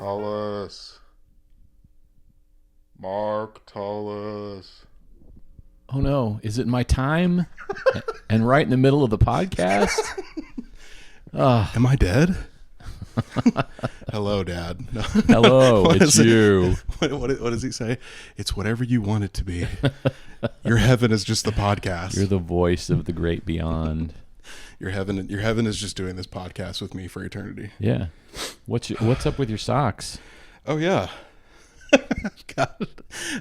Tullis. Mark Tullis. Oh no, is it my time? And right in the middle of the podcast? Am I dead? Hello, Dad. No. Hello, it's you. What does he say? It's whatever you want it to be. Your heaven is just the podcast. You're the voice of the great beyond. Your heaven is just doing this podcast with me for eternity. Yeah. What's up with your socks? Oh yeah.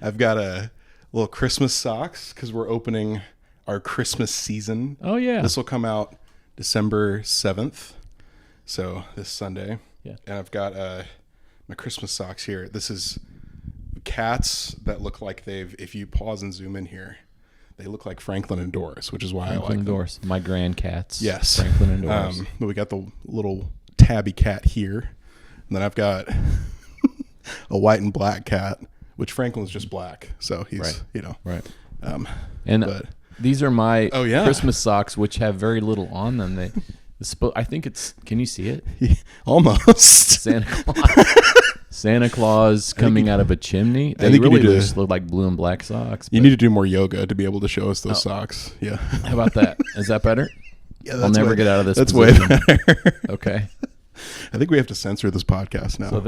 I've got a little Christmas socks because we're opening our Christmas season. Oh yeah. This will come out December 7th. So this Sunday. Yeah. And I've got my Christmas socks here. This is cats that look like if you pause and zoom in here, they look like Franklin and Doris, which is why I like them. Doris, my grandcats. Yes. Franklin and Doris. But we got the little tabby cat here. And then I've got a white and black cat, which Franklin's just black. So he's, right. Right. But these are my yeah. Christmas socks, which have very little on them. I think it's, can you see it? Almost. Santa Claus coming out of a chimney. They really just look like blue and black socks. You need to do more yoga to be able to show us those socks. Yeah. How about that? Is that better? Yeah, I'll never get out of this. That's position. way better. Okay. I think we have to censor this podcast now. So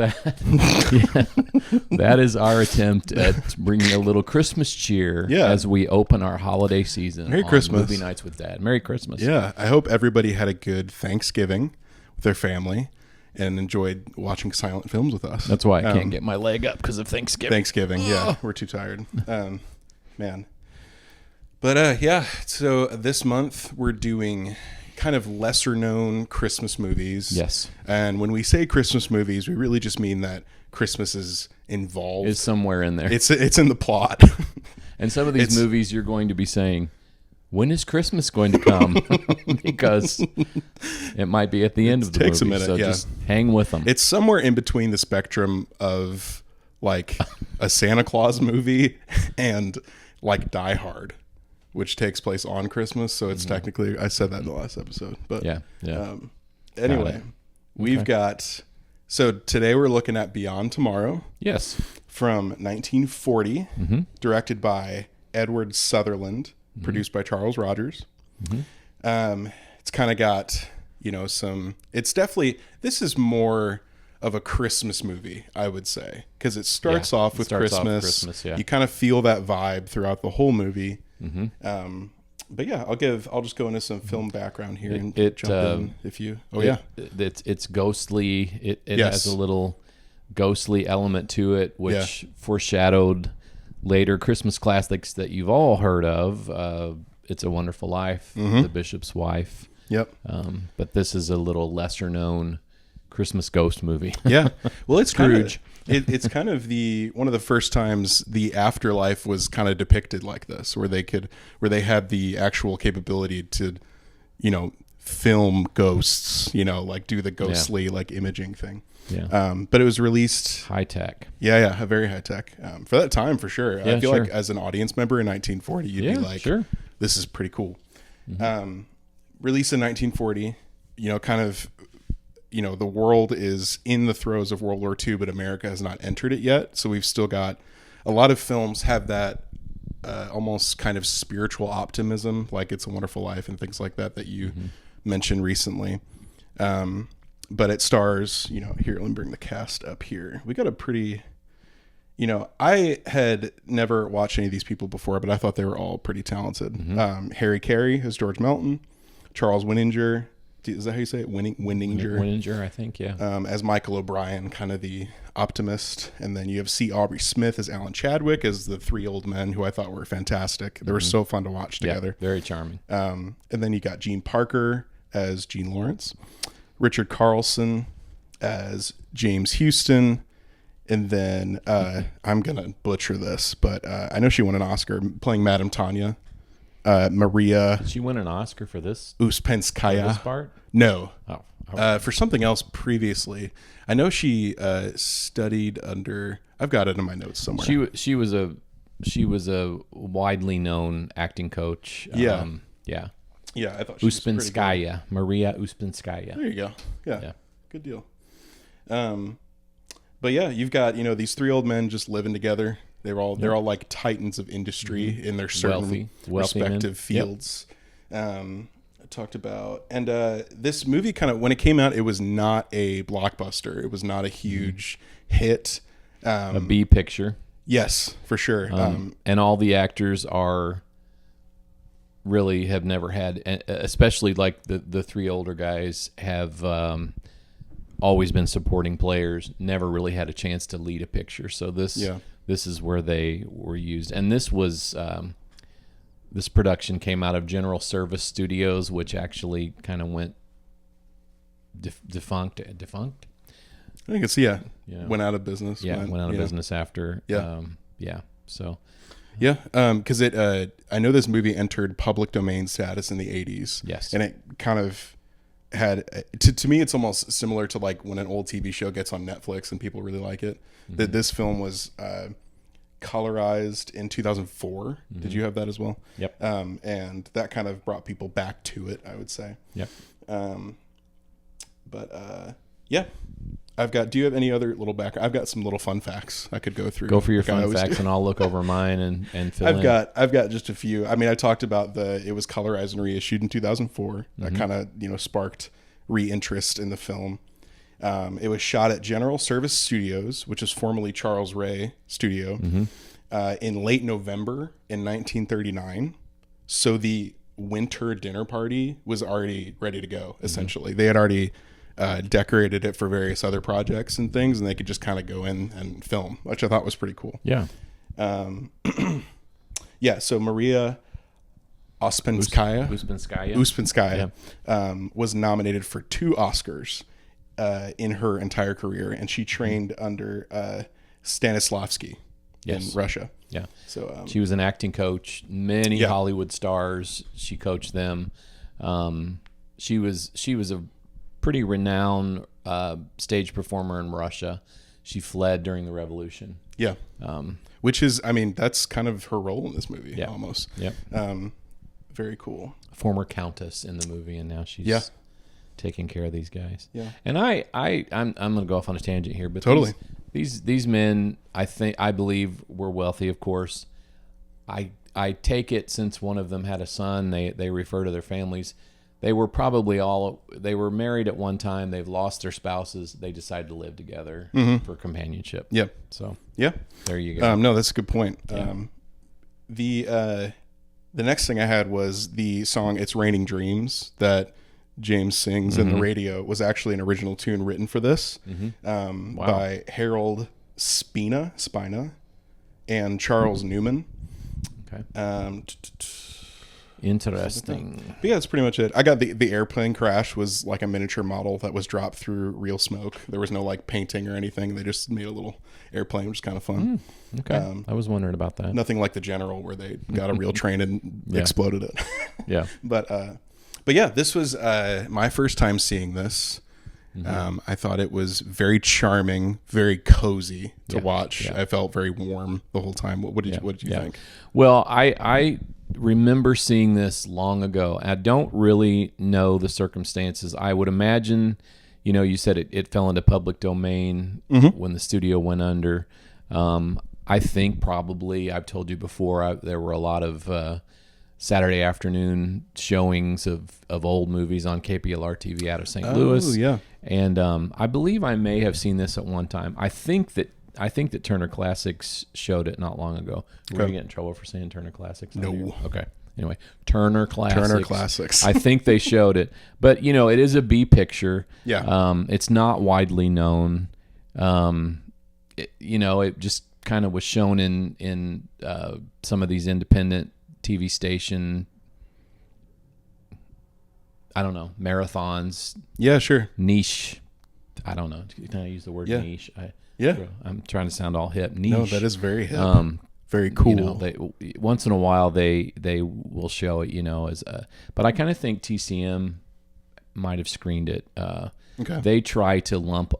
that is our attempt at bringing a little Christmas cheer as we open our holiday season. Merry Christmas. Movie Nights with Dad. Merry Christmas. Yeah. I hope everybody had a good Thanksgiving with their family and enjoyed watching silent films with us. That's why I can't get my leg up because of Thanksgiving. Yeah. We're too tired. Man. But so this month we're doing kind of lesser known Christmas movies. Yes. And when we say Christmas movies, we really just mean that Christmas is involved. It's somewhere in there. It's in the plot. And some of these movies you're going to be saying, when is Christmas going to come? Because it might be at the end of the movie. It takes a minute, so just hang with them. It's somewhere in between the spectrum of like a Santa Claus movie and like Die Hard, which takes place on Christmas. So it's technically, I said that in the last episode. But anyway, we've got, so today we're looking at Beyond Tomorrow. Yes. From 1940, directed by Edward Sutherland. Produced by Charles Rogers. It's kind of got, this is more of a Christmas movie, I would say, because it starts off with Christmas. You kind of feel that vibe throughout the whole movie. But yeah, I'll just go into some film background here and jump in if you. It's ghostly. It has a little ghostly element to it, which foreshadowed later Christmas classics that you've all heard of. It's a Wonderful Life, The Bishop's Wife. Yep. But this is a little lesser known Christmas ghost movie. Yeah. Well, it's Scrooge. It's kind of one of the first times the afterlife was kind of depicted like this, where they had the actual capability to, film ghosts, like do the ghostly like imaging thing. Yeah. But it was released high tech. Yeah, very high tech. For that time, for sure. I feel like as an audience member in 1940, you'd be like, this is pretty cool. Released in 1940, kind of, the world is in the throes of World War II, but America has not entered it yet. So we've still got a lot of films have that almost kind of spiritual optimism, like It's a Wonderful Life and things like that you mentioned recently. But it stars, here, let me bring the cast up here. We got a pretty, I had never watched any of these people before, but I thought they were all pretty talented. Harry Carey as George Melton, Charles Winninger, is that how you say it? Winninger, I think, yeah. As Michael O'Brien, kind of the optimist. And then you have C. Aubrey Smith as Alan Chadwick as the three old men, who I thought were fantastic. They were so fun to watch together. Yeah, very charming. And then you got Gene Parker as Gene Lawrence. Richard Carlson as James Houston, and then I'm gonna butcher this, but I know she won an Oscar playing Madame Tanya. Maria. Did she win an Oscar for this? Uspenskaya. For this part? No. Oh. For something else previously. I know she studied under. I've got it in my notes somewhere. She was a widely known acting coach. Yeah. Yeah, I thought she was pretty good. Maria Uspenskaya. There you go. Yeah. Good deal. But yeah, you've got, these three old men just living together. They're all like titans of industry in their certain wealthy respective men. fields. I talked about, and this movie kind of, when it came out, it was not a blockbuster. It was not a huge hit. A B picture. Yes, for sure. And all the actors have never had, especially like the three older guys have always been supporting players, never really had a chance to lead a picture. So this is where they were used. And this was this production came out of General Service Studios, which actually kind of went defunct. I think it's went out of business. Went out of business after. So because I know this movie entered public domain status in the 80s. Yes, and it kind of had to me, it's almost similar to like when an old TV show gets on Netflix and people really like it. That this film was colorized in 2004. Did you have that as well? Yep. And that kind of brought people back to it, I would say. Yep. Do you have any other little I've got some little fun facts I could go through. Go for your fun facts and I'll look over mine and fill in. I've got just a few. I mean, I talked about it was colorized and reissued in 2004. That kind of, sparked re-interest in the film. It was shot at General Service Studios, which is formerly Charles Ray Studio, in late November in 1939. So the winter dinner party was already ready to go, essentially. They had already decorated it for various other projects and things, and they could just kind of go in and film, which I thought was pretty cool. Yeah. So Maria Ouspenskaya was nominated for 2 Oscars in her entire career, and she trained under Stanislavski in Russia. Yeah. So she was an acting coach. Many Hollywood stars, she coached them. She was a pretty renowned stage performer in Russia. She fled during the revolution. Yeah. Which is, I mean, that's kind of her role in this movie, almost. Yeah. Very cool. Former countess in the movie, and now she's taking care of these guys. Yeah. And I'm going to go off on a tangent here, but totally. These men, I believe, were wealthy, of course. I take it, since one of them had a son, they refer to their families. They were they were married at one time. They've lost their spouses. They decided to live together for companionship. Yep. So there you go. No, that's a good point. The next thing I had was the song "It's Raining Dreams" that James sings in the radio was actually an original tune written for this by Harold Spina and Charles Newman. Okay. Interesting. But yeah, that's pretty much it. I got the airplane crash was like a miniature model that was dropped through real smoke. There was no like painting or anything. They just made a little airplane, which is kind of fun. Okay. I was wondering about that. Nothing like the General where they got a real train and exploded it. Yeah. But yeah, this was my first time seeing this. I thought it was very charming, very cozy to watch. Yeah. I felt very warm the whole time. What did you think? Well, I remember seeing this long ago. I don't really know the circumstances. I would imagine, you said it fell into public domain when the studio went under. I think probably, I've told you before, there were a lot of Saturday afternoon showings of old movies on KPLR TV out of St. Louis. Yeah. And I believe I may have seen this at one time. I think that Turner Classics showed it not long ago. We're going to get in trouble for saying Turner Classics. No. Okay. Anyway, Turner Classics. I think they showed it. But, it is a B picture. Yeah. It's not widely known. It just kind of was shown in some of these independent TV station, I don't know, marathons. Yeah, sure. Niche. I don't know. Can I use the word niche? I'm trying to sound all hip. Niche. No, that is very hip. Very cool. Once in a while they will show it, but I kind of think TCM might have screened it. Okay. They try to lump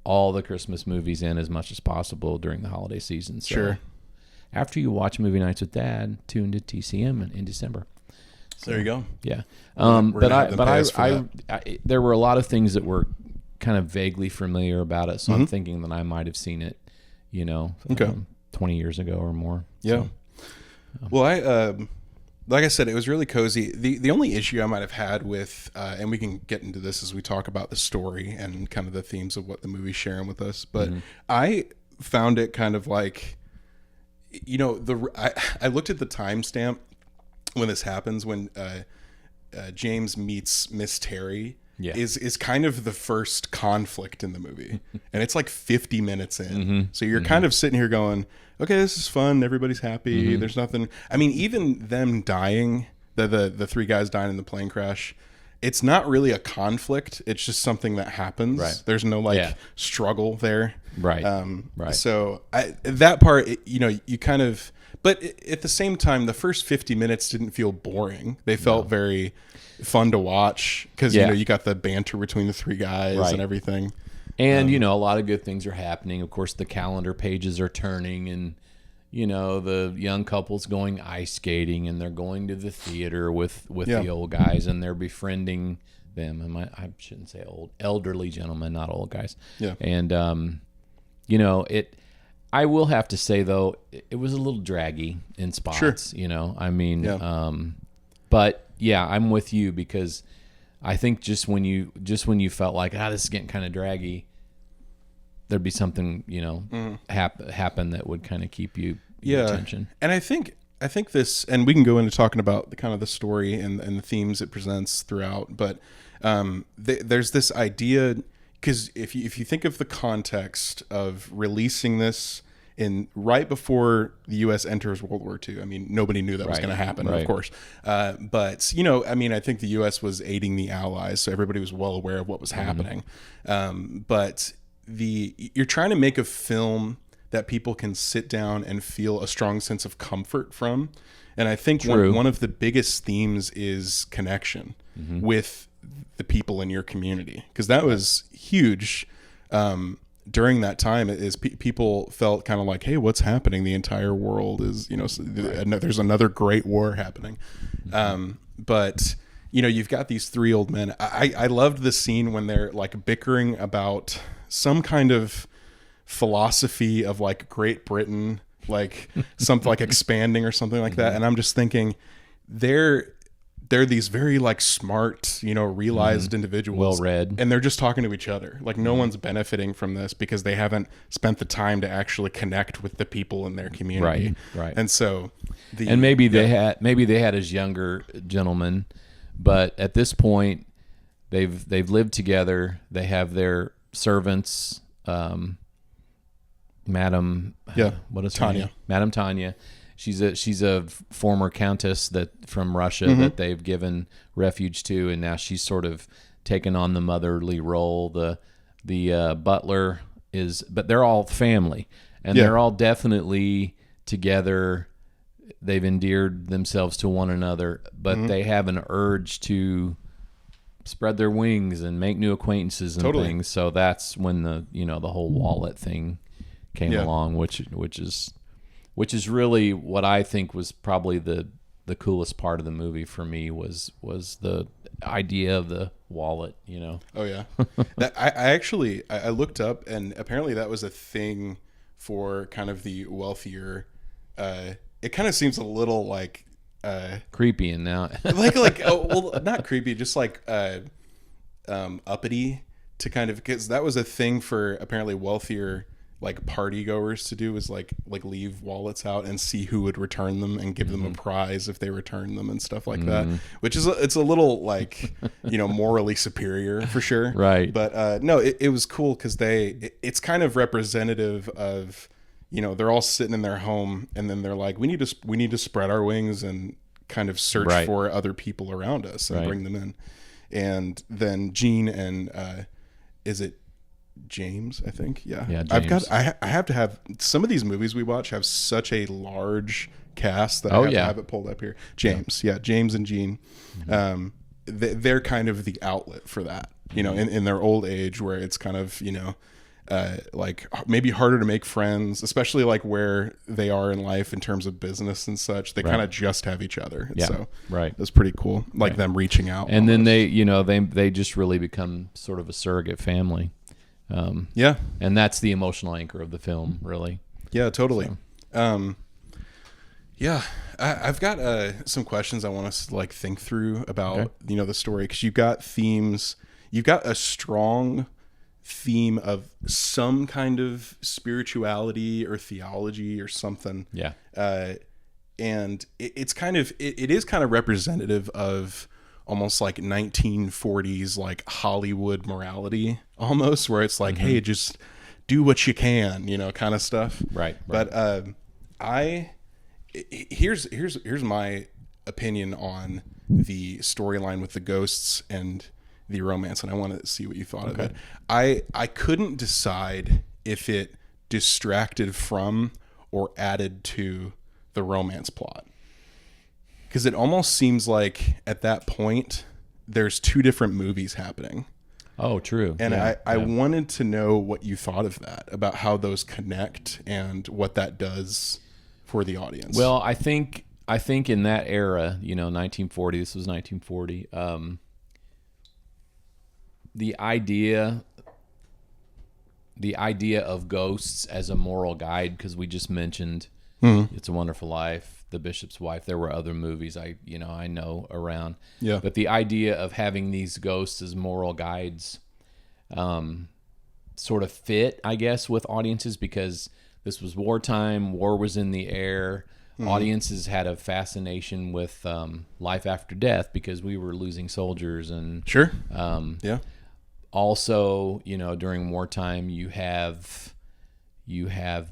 all the Christmas movies in as much as possible during the holiday season. So sure. After you watch Movie Nights with Dad, tune to TCM in December. So, there you go. Yeah. There were a lot of things that were kind of vaguely familiar about it. So I'm thinking that I might have seen it, 20 years ago or more. Yeah. So, well, like I said, it was really cozy. The only issue I might have had with, and we can get into this as we talk about the story and kind of the themes of what the movie's sharing with us, but I found it kind of like, I looked at the timestamp when this happens, when James meets Miss Terry. Yeah. is kind of the first conflict in the movie, and it's like 50 minutes in. So you're kind of sitting here going, okay, this is fun, everybody's happy, there's nothing. I mean, even them dying, the three guys dying in the plane crash, it's not really a conflict, it's just something that happens. Right. There's no struggle there. Right. So that part, you kind of, but at the same time, the first 50 minutes didn't feel boring. They felt very fun to watch because you got the banter between the three guys and everything, and a lot of good things are happening. Of course, the calendar pages are turning, and the young couple's going ice skating, and they're going to the theater with the old guys, and they're befriending them. And I shouldn't say elderly gentlemen, not old guys. Yeah. And I will have to say though, it was a little draggy in spots. Sure. But yeah, I'm with you, because I think just when you felt like, this is getting kind of draggy, there'd be something, happen that would kind of keep you attention. And I think this, and we can go into talking about the kind of the story and the themes it presents throughout, but there's this idea, because if you think of the context of releasing this in right before the U.S. enters World War II, I mean, nobody knew that was going to happen, of course. But, I mean, I think the U.S. was aiding the Allies, so everybody was well aware of what was happening. But you're trying to make a film that people can sit down and feel a strong sense of comfort from. And I think one of the biggest themes is connection with the people in your community, because that was huge. During that time, is people felt kind of like, hey, what's happening? The entire world is, there's another great war happening. But, you've got these three old men. I loved the scene when they're like bickering about some kind of philosophy of like Great Britain, like something like expanding or something like that. And I'm just thinking they're these very like smart, realized individuals, well read, and they're just talking to each other. Like no one's benefiting from this because they haven't spent the time to actually connect with the people in their community. Right. And so, maybe they had as younger gentlemen, but at this point, they've lived together. They have their servants, Madam. What is Tanya? Her name? Madam Tanya. She's a former countess from Russia that they've given refuge to, and now she's sort of taken on the motherly role. The butler but they're all family, and they're all definitely together. They've endeared themselves to one another, but they have an urge to spread their wings and make new acquaintances and things. So that's when the whole wallet thing came along, which is really what I think was probably the coolest part of the movie for me was the idea of the wallet, Oh yeah. That I looked up, and apparently that was a thing for kind of the wealthier, it kind of seems a little like creepy and now not creepy, just like uppity, to kind of, because that was a thing for apparently wealthier like party goers to do, was like leave wallets out and see who would return them and give them a prize if they return them and stuff like that, which is it's a little like morally superior for sure, right? But no, it was cool because it's kind of representative of they're all sitting in their home, and then they're like, we need to spread our wings and kind of search for other people around us and bring them in. And then Gene and is it James, I think. Yeah. James. I have to have, some of these movies we watch have such a large cast that I have to have it pulled up here. James. Yeah. James and Gene. They're kind of the outlet for that, in their old age, where it's kind of, like maybe harder to make friends, especially like where they are in life in terms of business and such. They kind of just have each other. And so it was pretty cool. Like them reaching out. And almost. Then they just really become sort of a surrogate family. And that's the emotional anchor of the film, really. Yeah, totally. So. I've got some questions I want us to like think through about, the story. 'Cause you've got themes, you've got a strong theme of some kind of spirituality or theology or something. Yeah. And it is kind of representative of almost like 1940s, like Hollywood morality almost, where it's like, hey, just do what you can, kind of stuff. Right. But, here's my opinion on the storyline with the ghosts and the romance, and I want to see what you thought of it. I couldn't decide if it distracted from or added to the romance plot, because it almost seems like at that point there's two different movies happening. Oh, true. And I wanted to know what you thought of that, about how those connect and what that does for the audience. Well, I think in that era, 1940, this was 1940, the idea of ghosts as a moral guide, because we just mentioned It's a Wonderful Life, The Bishop's Wife. There were other movies I know around. Yeah. But the idea of having these ghosts as moral guides sort of fit, I guess, with audiences, because this was wartime. War was in the air. Audiences had a fascination with life after death because we were losing soldiers. And sure. Also, during wartime, you have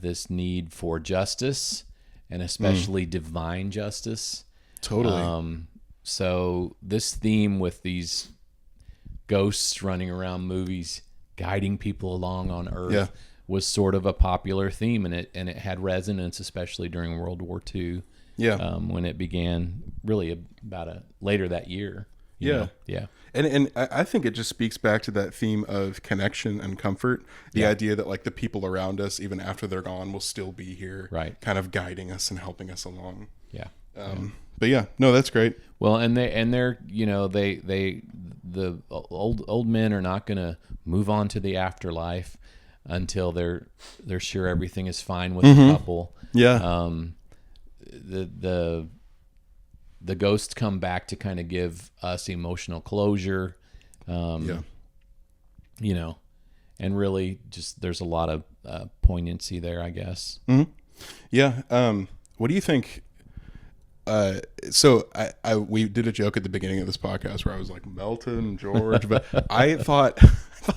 this need for justice, and especially divine justice. Totally. So this theme with these ghosts running around movies, guiding people along on Earth, was sort of a popular theme, and it had resonance, especially during World War II. Yeah. When it began, really about later that year. You know? Yeah. And I think it just speaks back to that theme of connection and comfort. The idea that like the people around us, even after they're gone, will still be here, right, kind of guiding us and helping us along. Yeah. But yeah, no, that's great. Well, they're the old men are not going to move on to the afterlife until they're sure everything is fine with the couple. Yeah. The ghosts come back to kind of give us emotional closure. And really just there's a lot of poignancy there, I guess. Mm-hmm. Yeah. What do you think? So we did a joke at the beginning of this podcast where I was like Melton, George, but I thought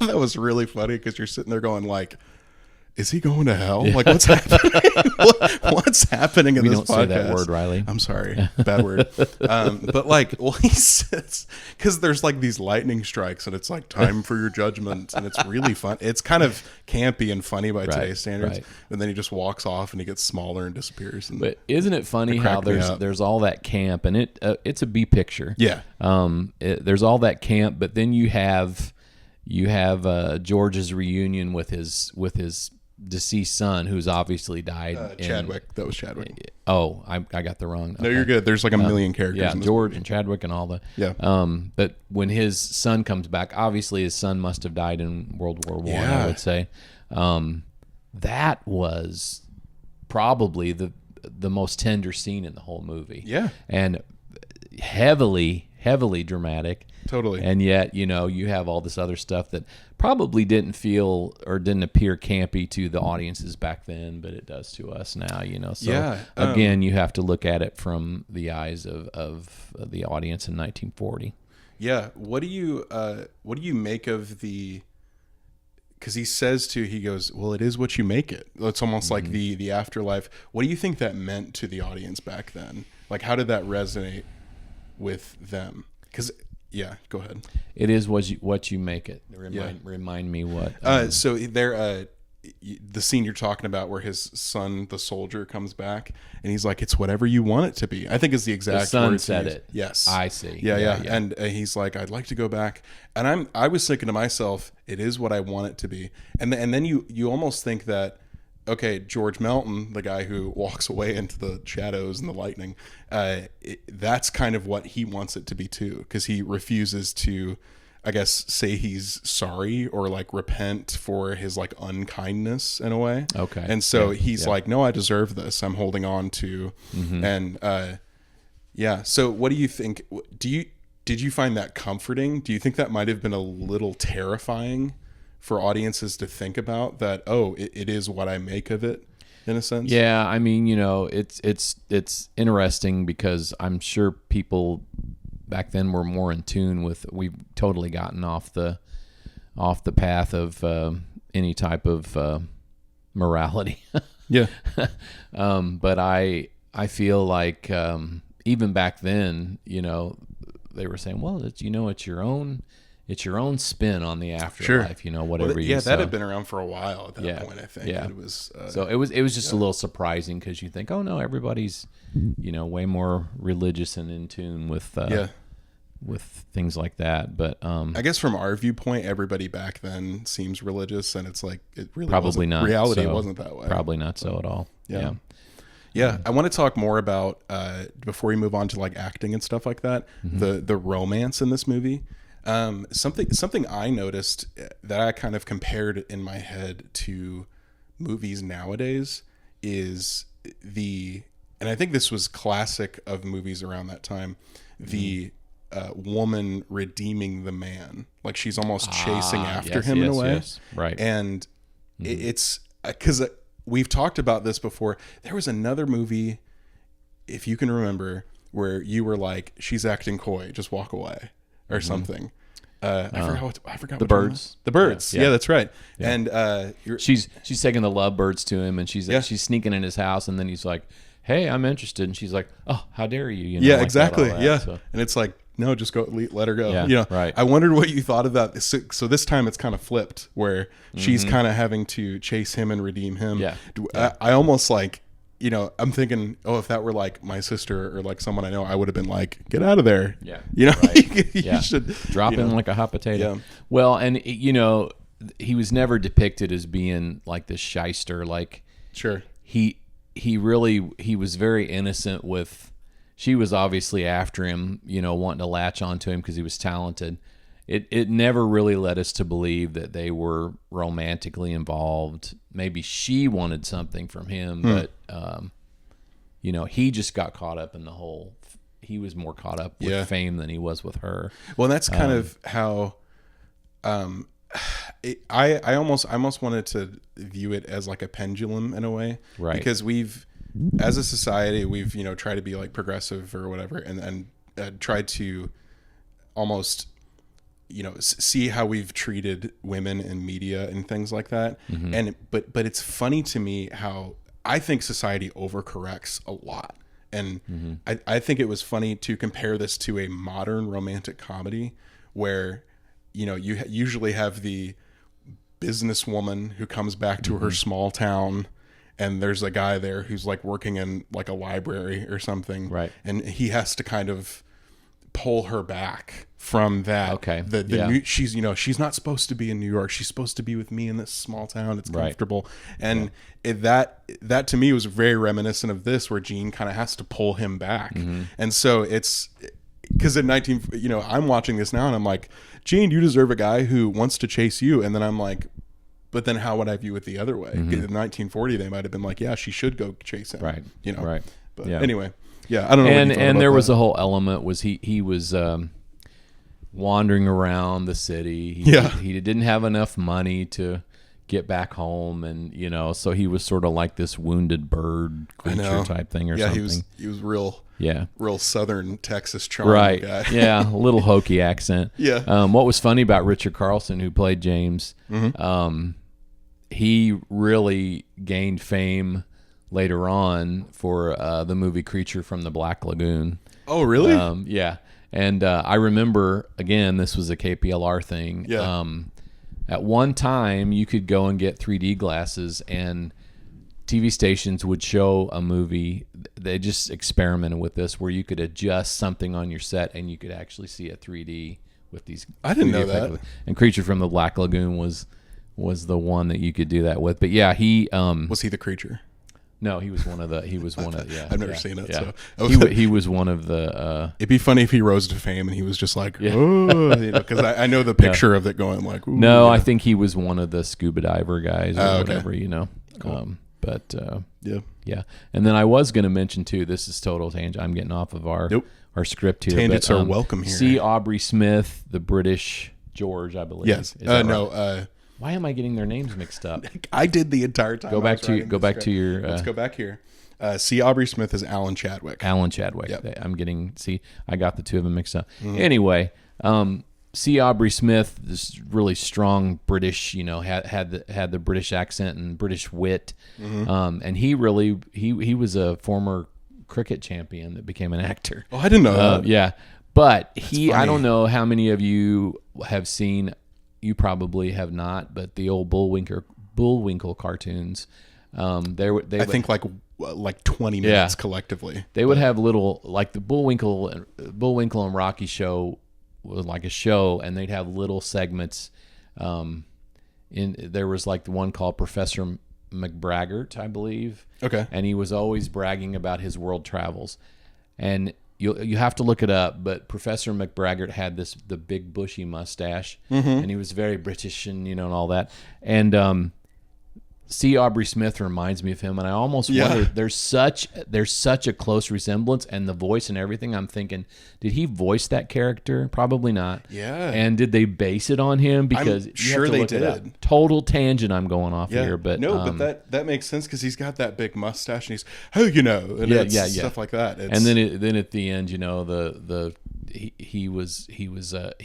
that was really funny because you're sitting there going like, is he going to hell? Like, what's happening? What's happening in this podcast? Say that word, Riley. I'm sorry. Bad word. But like, well, he says, because there's like these lightning strikes and it's like time for your judgment. And it's really fun. It's kind of campy and funny by today's standards. Right. And then he just walks off and he gets smaller and disappears. And but isn't it funny how there's all that camp, and it's a B picture. Yeah. There's all that camp, but then you have George's reunion with his deceased son, who's obviously died. Chadwick. That was Chadwick. Oh, I got the wrong. No, you're good. There's like a million characters. Yeah, in this George movie. and Chadwick and all the. Yeah. But when his son comes back, obviously his son must have died in World War I. I would say, that was probably the most tender scene in the whole movie. Yeah. And heavily dramatic. Totally. And yet, you have all this other stuff that probably didn't feel or didn't appear campy to the audiences back then, but it does to us now, So again, you have to look at it from the eyes of the audience in 1940. Yeah. What do you make of because he goes, well, it is what you make it. It's almost like the afterlife. What do you think that meant to the audience back then? Like, how did that resonate with them? Because yeah, go ahead. It is what you make it. Remind me what. So they're the scene you're talking about where his son, the soldier, comes back and he's like, it's whatever you want it to be. I think is the exact the son words said it. Yes. I see. Yeah. And he's like, I'd like to go back. And I was thinking to myself, it is what I want it to be. And then you almost think that, okay, George Melton, the guy who walks away into the shadows and the lightning, that's kind of what he wants it to be too, because he refuses to, I guess, say he's sorry or like repent for his like unkindness in a way. Okay. And so he's like, no, I deserve this. I'm holding on to. And so what do you think? Did you find that comforting? Do you think that might have been a little terrifying for audiences to think about, that, oh, it is what I make of it, in a sense? Yeah. I mean, it's interesting because I'm sure people back then were more in tune with, we've totally gotten off the path of any type of morality. Yeah. But I feel like even back then, they were saying, well, it's your own spin on the afterlife, whatever. Well, you that had been around for a while at that point, I think. Yeah. It was, so it was just a little surprising, because you think, oh no, everybody's, way more religious and in tune with things like that. But I guess from our viewpoint, everybody back then seems religious, and it's like, it really probably wasn't. not. Reality so, wasn't that way. Probably not so at all. Yeah. I want to talk more about, before we move on to like acting and stuff like that, the romance in this movie. Something I noticed that I kind of compared in my head to movies nowadays is and I think this was classic of movies around that time, the woman redeeming the man. Like she's almost chasing after him in a way. Yes. Right. And it's because we've talked about this before. There was another movie, if you can remember, where you were like, she's acting coy, just walk away. Or something. I forgot. The Birds. The Birds. Yeah, that's right. Yeah. And she's taking the lovebirds to him, and she's sneaking in his house, and then he's like, "Hey, I'm interested," and she's like, "Oh, how dare you?" Like exactly. So. And it's like, no, just go, let her go. Yeah, right. I wondered what you thought of that. So this time it's kind of flipped, where she's kind of having to chase him and redeem him. Yeah. I almost like. I'm thinking, oh, if that were like my sister or like someone I know, I would have been like, get out of there. Yeah. Right. you should drop in like a hot potato. Yeah. Well, and he was never depicted as being like this shyster. Like, sure. He was very innocent with, she was obviously after him, wanting to latch onto him because he was talented. It never really led us to believe that they were romantically involved. Maybe she wanted something from him, but he just got caught up in the whole. He was more caught up with fame than he was with her. Well, that's kind of how. I almost wanted to view it as like a pendulum in a way, right? Because as a society, we've tried to be like progressive or whatever, and tried to almost. See how we've treated women in media and things like that. And but it's funny to me how I think society overcorrects a lot. And I think it was funny to compare this to a modern romantic comedy where, you usually have the businesswoman who comes back to her small town, and there's a guy there who's like working in like a library or something. Right. And he has to kind of pull her back from that. Okay. She's not supposed to be in New York. She's supposed to be with me in this small town. It's comfortable. Right. And that to me was very reminiscent of this, where Gene kind of has to pull him back. And so it's because in I'm watching this now and I'm like, Gene, you deserve a guy who wants to chase you. And then I'm like, but then how would I view it the other way? In 1940, they might have been like, yeah, she should go chase him. Right. Right. But anyway. Yeah, I don't know. And there was a whole element was he was wandering around the city. He didn't have enough money to get back home, and so he was sort of like this wounded bird creature type thing or something. He was real southern Texas charm guy. Yeah, a little hokey accent. Yeah. What was funny about Richard Carlson, who played James, he really gained fame later on for the movie Creature from the Black Lagoon. Oh, really? Yeah. And I remember, again, this was a KPLR thing. Yeah. at one time you could go and get 3D glasses, and TV stations would show a movie. They just experimented with this where you could adjust something on your set and you could actually see a 3D with these. I didn't know that. And Creature from the Black Lagoon was the one that you could do that with. But yeah, he was he the creature? No, he was one of the. Yeah, I've never seen it. Yeah. So he was one of the. It'd be funny if he rose to fame and he was just like, oh, because I know the picture of it going like. Ooh, no, I think he was one of the scuba diver guys or whatever. Cool. Yeah. And then I was going to mention too. This is total tangent. I'm getting off of our script here. Tangents are welcome here. C. Aubrey Smith, the British George, I believe. Yes. No. Why am I getting their names mixed up? I did the entire time. Go back to your. Let's go back here. C. Aubrey Smith is Alan Chadwick. Yep. I got the two of them mixed up. Mm-hmm. Anyway, C. Aubrey Smith, this really strong British, had the British accent and British wit, and he was a former cricket champion that became an actor. Oh, I didn't know that. Yeah, but I don't know how many of you have seen. You probably have not, but the old Bullwinkle cartoons. I think like 20 minutes collectively. They would have little, like the Bullwinkle and Rocky show was like a show, and they'd have little segments. There was like the one called Professor McBraggart, I believe. Okay. And he was always bragging about his world travels, and you have to look it up. But Professor McBraggart had the big bushy mustache, and he was very British and and all that. And C. Aubrey Smith reminds me of him, and I almost wonder there's such a close resemblance, and the voice and everything. I'm thinking, did he voice that character? Probably not. Yeah. And did they base it on him? Because I'm sure they did. Total tangent I'm going off here, but but that makes sense because he's got that big mustache and he's and stuff like that. And then at the end, he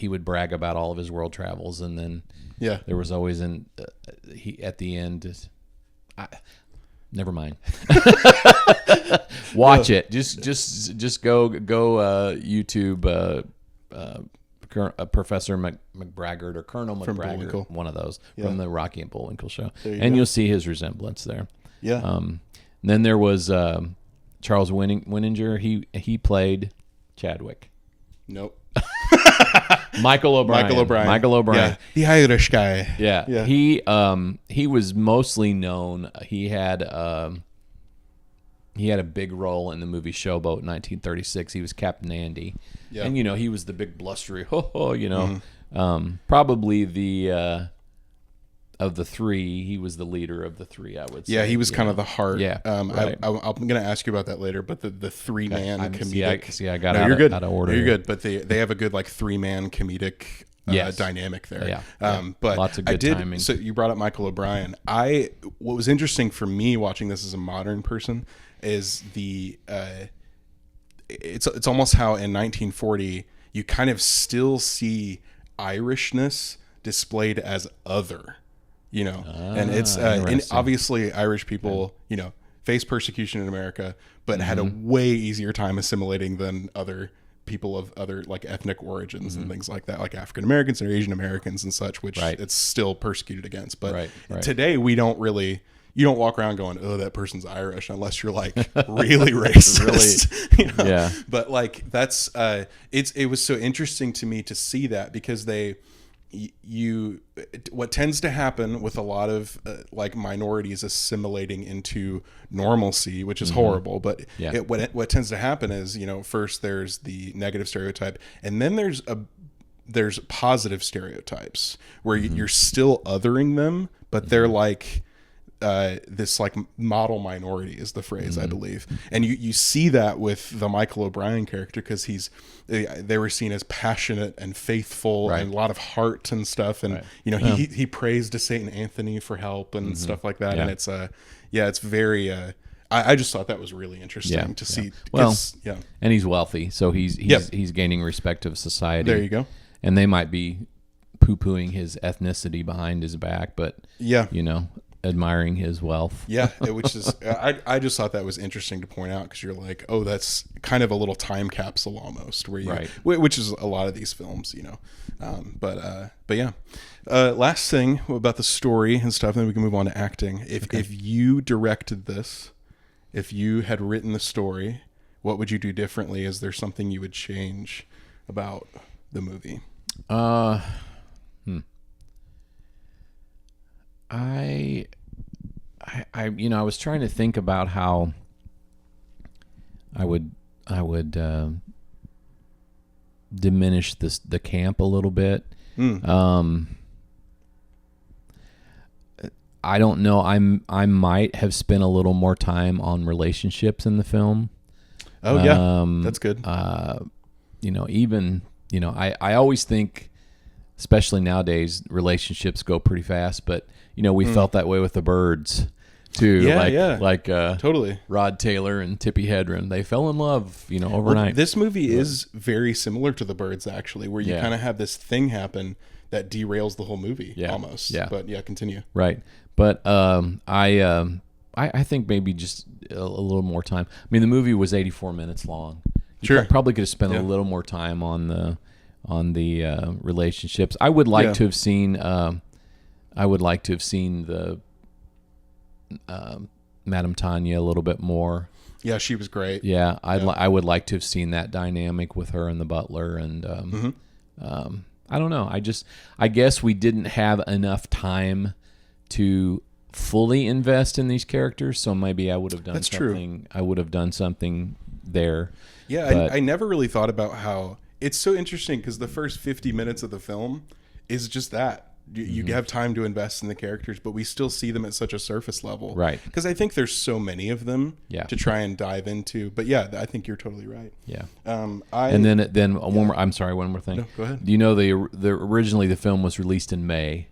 would brag about all of his world travels, and then there was always at the end. Never mind. Watch it. Just go YouTube Professor McBraggart or Colonel McBraggart, one of those from the Rocky and Bullwinkle show, and you'll see his resemblance there. Yeah. Then there was Charles Winninger. He played Chadwick. Nope. Michael O'Brien. Yeah. The Irish guy. Yeah. He was mostly known. He had a big role in the movie Showboat in 1936. He was Captain Andy. Yeah. And he was the big blustery probably the of the three, he was the leader of the three, I would say. Yeah, he was kind of the heart. Yeah. Right. I'm going to ask you about that later, but the three-man comedic. I got out of order. You're good, but they have a good three-man comedic dynamic there. Yeah. But lots of good timing. So you brought up Michael O'Brien. What was interesting for me watching this as a modern person is it's almost how in 1940 you kind of still see Irishness displayed as other. And it's obviously Irish people, face persecution in America, but had a way easier time assimilating than other people of other ethnic origins and things like that, like African Americans and Asian Americans and such, which it's still persecuted against. But today we don't really. You don't walk around going, "Oh, that person's Irish," unless you're really racist. Yeah. But that's it was so interesting to me to see that because what tends to happen with a lot of minorities assimilating into normalcy, which is horrible, but what tends to happen is first there's the negative stereotype, and then there's positive stereotypes where you're still othering them, but they're this model minority is the phrase, I believe. And you see that with the Michael O'Brien character because they were seen as passionate and faithful and a lot of heart and stuff. And, he prays to Saint Anthony for help and stuff like that. And it's very, I just thought that was really interesting to see. Well, and he's wealthy. So he's gaining respect of society. There you go. And they might be poo-pooing his ethnicity behind his back, but admiring his wealth. Yeah, which is I just thought that was interesting to point out, because you're like, oh, that's kind of a little time capsule almost, where you, right. Which is a lot of these films, you know. But yeah, last thing about the story and stuff, and then we can move on to acting. If you directed this, if you had written the story, what would you do differently? Is there something you would change about the movie? I was trying to think about how I would diminish the camp a little bit. I don't know. I might have spent a little more time on relationships in the film. Oh yeah, that's good. I always think, especially nowadays, relationships go pretty fast, but we felt that way with the Birds too. Totally. Rod Taylor and Tippi Hedren, they fell in love, overnight. Well, this movie is very similar to the Birds, actually, where you kind of have this thing happen that derails the whole movie almost. Yeah. But yeah, continue. Right. But I think maybe just a little more time. I mean, the movie was 84 minutes long. You probably could have spent a little more time on the relationships. I would like to have seen. I would like to have seen the Madame Tanya a little bit more. Yeah, she was great. Yeah, I would like to have seen that dynamic with her and the butler, and I don't know. I guess we didn't have enough time to fully invest in these characters, so maybe I would have done something. I would have done something there. Yeah, I never really thought about how it's so interesting, because the first 50 minutes of the film is just that. You have time to invest in the characters, but we still see them at such a surface level. Right. Because I think there's so many of them to try and dive into. But yeah, I think you're totally right. Yeah. And then one more. I'm sorry, one more thing. No, go ahead. Do you know originally the film was released in May?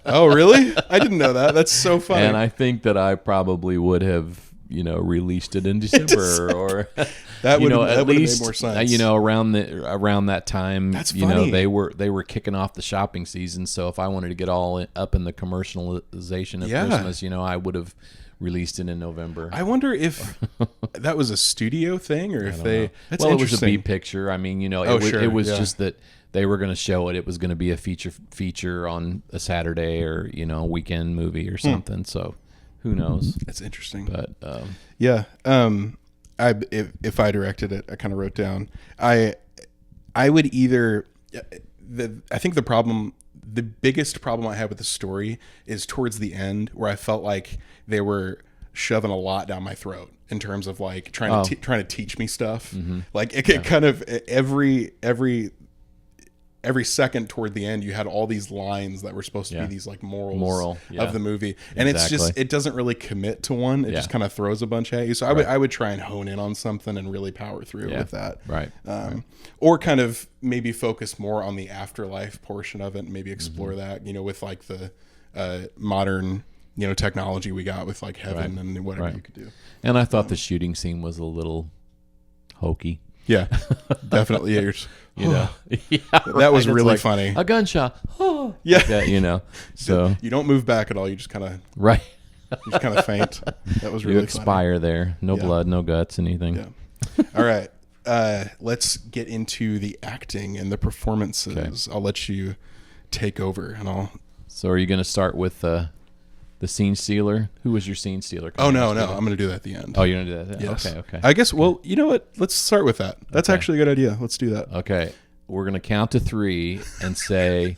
Oh, really? I didn't know that. That's so funny. And I think that I probably would have, released it in December or that would at least made more sense. Around that time. That's funny. They were kicking off the shopping season. So if I wanted to get all up in the commercialization of Christmas, I would have released it in November. I wonder if that was a studio thing, or if they. That's it was a B picture. I mean, it was just that they were going to show it. It was going to be a feature on a Saturday or a weekend movie or something. So who knows? That's interesting. But if I directed it, I kind of wrote down I would either I think the biggest problem I had with the story is towards the end, where I felt like they were shoving a lot down my throat in terms of like trying to teach me stuff. Like it kind of every second toward the end, you had all these lines that were supposed to be these like morals of the movie, and it's just, it doesn't really commit to one. It just kind of throws a bunch at you. So I would try and hone in on something and really power through with that. Right. Or kind of maybe focus more on the afterlife portion of it, and maybe explore that, with like the modern technology we got with like heaven and whatever you could do. And I thought the shooting scene was a little hokey. Yeah, definitely. That was really funny. A gunshot. Yeah, So you don't move back at all. You just kind of you just kind of faint. That was really you expire funny. There. No blood, no guts, anything. Yeah. All right. Let's get into the acting and the performances. Okay. I'll let you take over, and So are you going to start with the scene stealer? Who was your scene stealer? No. I'm going to do that at the end. Oh, you're going to do that? Yes. Okay. I guess, well, you know what? Let's start with that. That's actually a good idea. Let's do that. Okay. We're going to count to 3 and say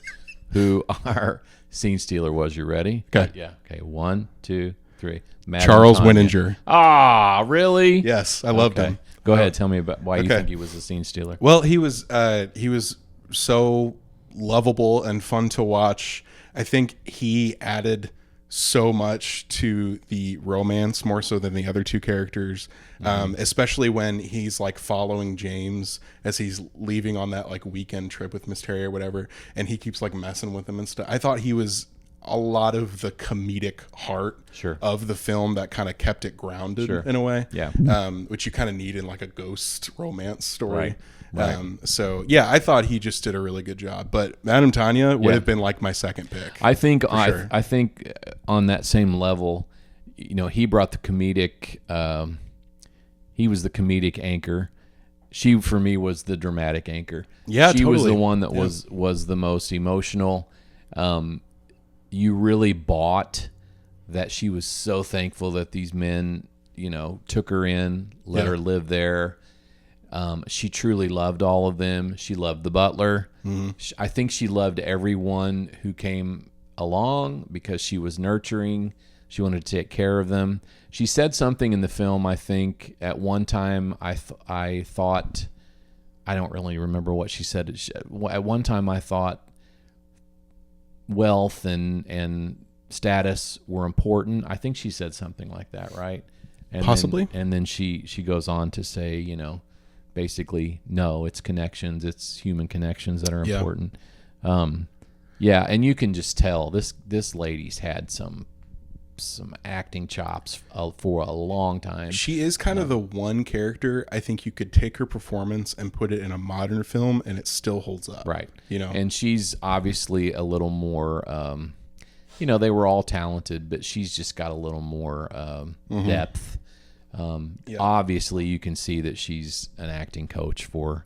who our scene stealer was. You ready? Okay. Yeah. Okay. 1, 2, 3. Charles Winninger. Ah, really? Yes. I loved him. Go ahead. Tell me about why you think he was a scene stealer. Well, he was so lovable and fun to watch. I think he added so much to the romance, more so than the other two characters, especially when he's like following James as he's leaving on that like weekend trip with Miss Terry or whatever, and he keeps like messing with him and stuff. I thought he was a lot of the comedic heart of the film that kind of kept it grounded in a way, which you kind of need in like a ghost romance story. Right. So yeah, I thought he just did a really good job, but Madame Tanya would have been like my second pick. I think I think on that same level, he brought the comedic. He was the comedic anchor. She, for me, was the dramatic anchor. Yeah, she was the one that was the most emotional. You really bought that she was so thankful that these men, took her in, let her live there. She truly loved all of them. She loved the butler. Mm-hmm. I think she loved everyone who came along because she was nurturing. She wanted to take care of them. She said something in the film, I think, at one time. I thought, I don't really remember what she said. At one time, I thought wealth and status were important. I think she said something like that, right? And possibly. Then she goes on to say, basically, no, it's connections. It's human connections that are important. And you can just tell this lady's had some acting chops for a long time. She is kind of the one character I think you could take her performance and put it in a modern film and it still holds up. Right. And she's obviously a little more, they were all talented, but she's just got a little more depth. Obviously you can see that she's an acting coach for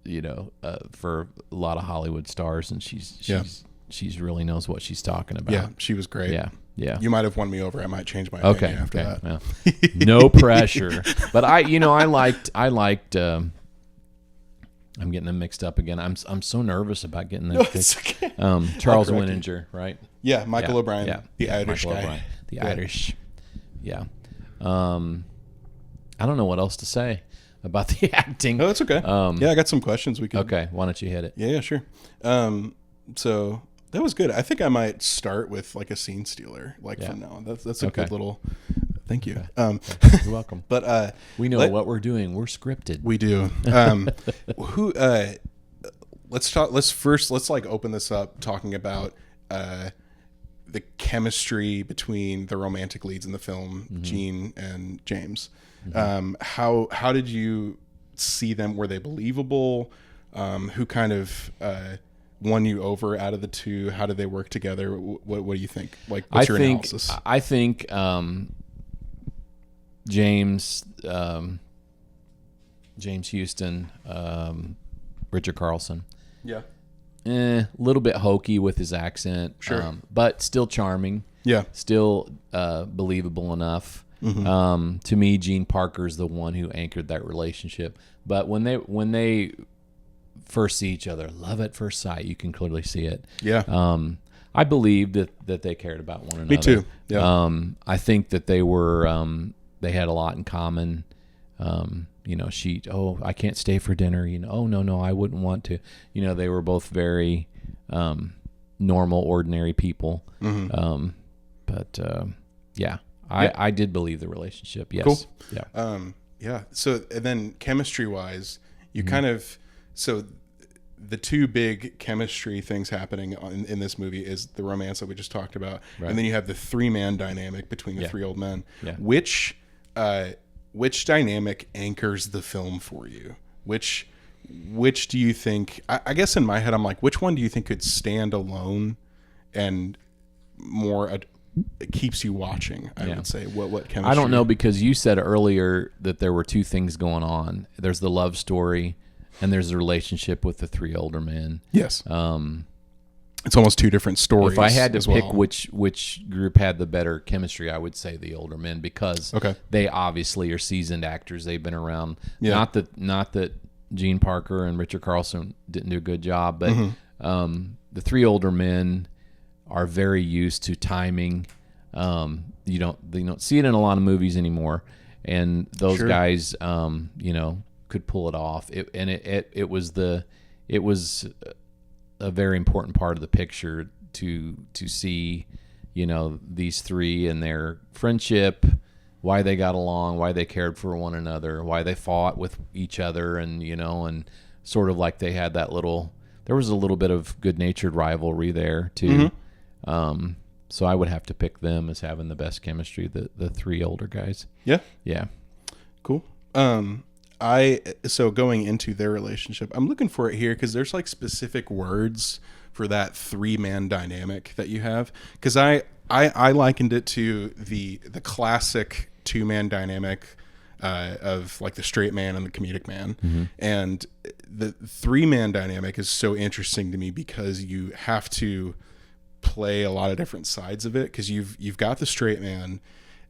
a lot of Hollywood stars, and she's really knows what she's talking about. Yeah, she was great. Yeah. You might have won me over. I might change my opinion after that. Well, no pressure. But I liked I'm getting them mixed up again. I'm so nervous about getting them fixed. Okay. Charles Winninger, right? Yeah, Michael O'Brien. Yeah. The Irish Michael guy. O'Brien. The Irish. Yeah. I don't know what else to say about the acting. Oh, that's okay. I got some questions we can. Okay, why don't you hit it? Yeah, sure. So that was good. I think I might start with like a scene stealer, from now on. That's a good little. Thank you. Okay. You're welcome. But we know what we're doing. We're scripted. We do. Let's open this up talking about the chemistry between the romantic leads in the film, Jean and James. How did you see them? Were they believable? Who kind of won you over out of the two? How did they work together? What do you think? What's your analysis? I think James Houston, Richard Carlson. Yeah. A little bit hokey with his accent. Sure. But still charming. Yeah. Still believable enough. To me, Gene Parker's the one who anchored that relationship. But when they first see each other, love at first sight, you can clearly see it. Yeah. I believed that they cared about one another. Me too. Yeah. I think that they were they had a lot in common. I can't stay for dinner. No, I wouldn't want to. They were both very normal, ordinary people. I did believe the relationship. Yes. Cool. Yeah. So, and then chemistry-wise, you kind of the two big chemistry things happening in this movie is the romance that we just talked about, and then you have the three-man dynamic between the three old men. Yeah. Which dynamic anchors the film for you? Which do you think? I guess in my head, I'm like, which one do you think could stand alone and more? It keeps you watching. I would say what chemistry? I don't know, because you said earlier that there were two things going on. There's the love story, and there's the relationship with the three older men. Yes. It's almost two different stories. If I had to pick which group had the better chemistry, I would say the older men, because they obviously are seasoned actors. They've been around. Yeah. Not that Gene Parker and Richard Carlson didn't do a good job, but the three older men are very used to timing. You don't see it in a lot of movies anymore, and those guys, could pull it off. It was a very important part of the picture to see, these three and their friendship, why they got along, why they cared for one another, why they fought with each other, and and sort of like they had there was a little bit of good-natured rivalry there too. So I would have to pick them as having the best chemistry, the three older guys. Yeah. Yeah. Cool. So going into their relationship, I'm looking for it here because there's like specific words for that 3-man dynamic that you have. Because I likened it to the classic 2-man dynamic of like the straight man and the comedic man. Mm-hmm. And the 3-man dynamic is so interesting to me because you have to play a lot of different sides of it, because you've got the straight man,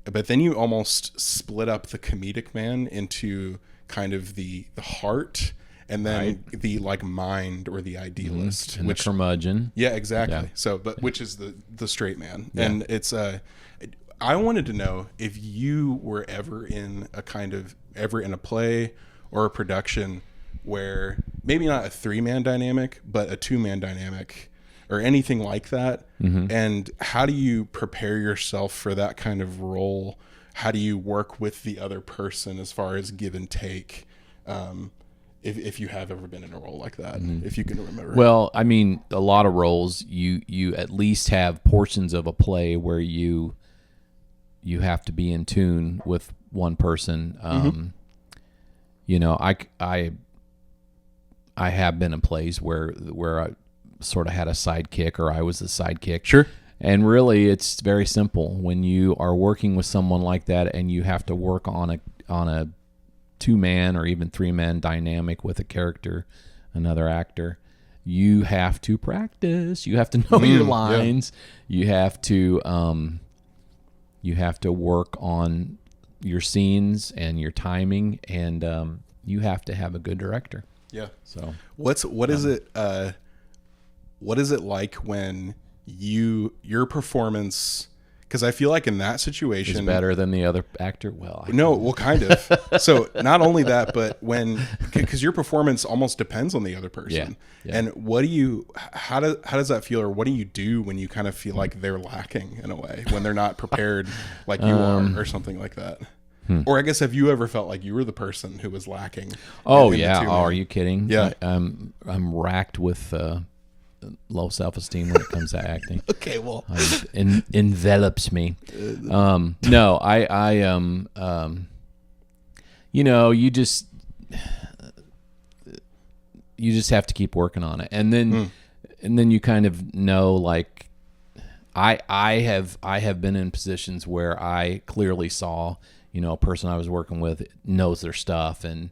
but then you almost split up the comedic man into kind of the heart, and then the like mind or the idealist, and which, the curmudgeon. Yeah, exactly. Yeah. So, but which is the straight man, and it's I wanted to know if you were ever in a play or a production where maybe not a 3-man dynamic, but a 2-man dynamic, or anything like that. Mm-hmm. And how do you prepare yourself for that kind of role? How do you work with the other person as far as give and take? If you have ever been in a role like that, if you can remember. Well, I mean, a lot of roles, you at least have portions of a play where you have to be in tune with one person. You know, I have been in plays where I sort of had a sidekick, or I was the sidekick. Sure. And really, it's very simple. When you are working with someone like that, and you have to work on a 2-man or even 3-man dynamic with a character, another actor, you have to practice. You have to know your lines. Yeah. You have to work on your scenes and your timing, and you have to have a good director. Yeah. So what is it? What is it like when your performance, because I feel like in that situation is better than the other actor? Well, kind of. So not only that, but because your performance almost depends on the other person. Yeah. And how does that feel, or what do you do when you kind of feel like they're lacking in a way, when they're not prepared like you are, or something like that? Or I guess, have you ever felt like you were the person who was lacking? Oh yeah. Oh, are you kidding? Yeah. I'm racked with low self-esteem when it comes to acting. Okay, well, envelops me. No, you know, you just have to keep working on it, and then you kind of know, like, I have been in positions where I clearly saw, you know, a person I was working with knows their stuff, and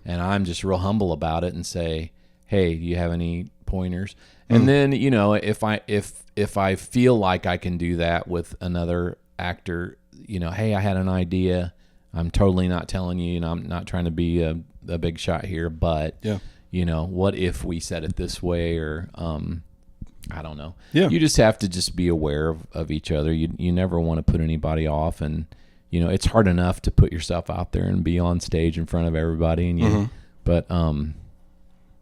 I'm just real humble about it and say, hey, do you have any pointers? And then, you know, if I feel like I can do that with another actor, you know, hey, I had an idea. I'm totally not telling you, and I'm not trying to be a big shot here, but you know, what if we said it this way, or I don't know. Yeah. You just have to just be aware of each other. You never want to put anybody off, and you know, it's hard enough to put yourself out there and be on stage in front of everybody, and but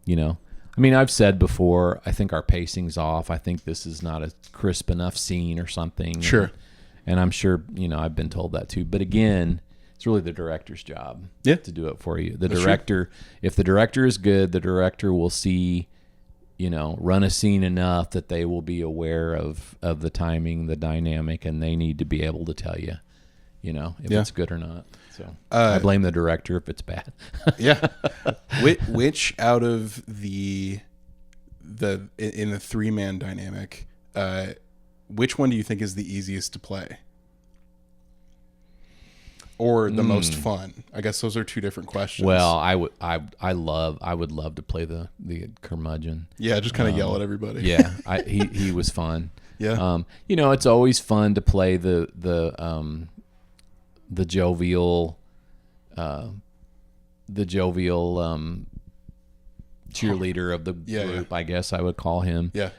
you know, I mean, I've said before, I think our pacing's off. I think this is not a crisp enough scene or something. Sure. And I'm sure, you know, I've been told that too. But again, it's really the director's job to do it for you. That's director, true. If the director is good, the director will see, you know, run a scene enough that they will be aware of the timing, the dynamic, and they need to be able to tell you, you know, if it's good or not. So I blame the director if it's bad. Yeah. Which out of in the 3-man dynamic, which one do you think is the easiest to play, or the most fun? I guess those are two different questions. Well, I would love to play the curmudgeon. Yeah, just kind of yell at everybody. Yeah, he was fun. Yeah. You know, it's always fun to play the jovial cheerleader of the group, I guess I would call him. Yeah.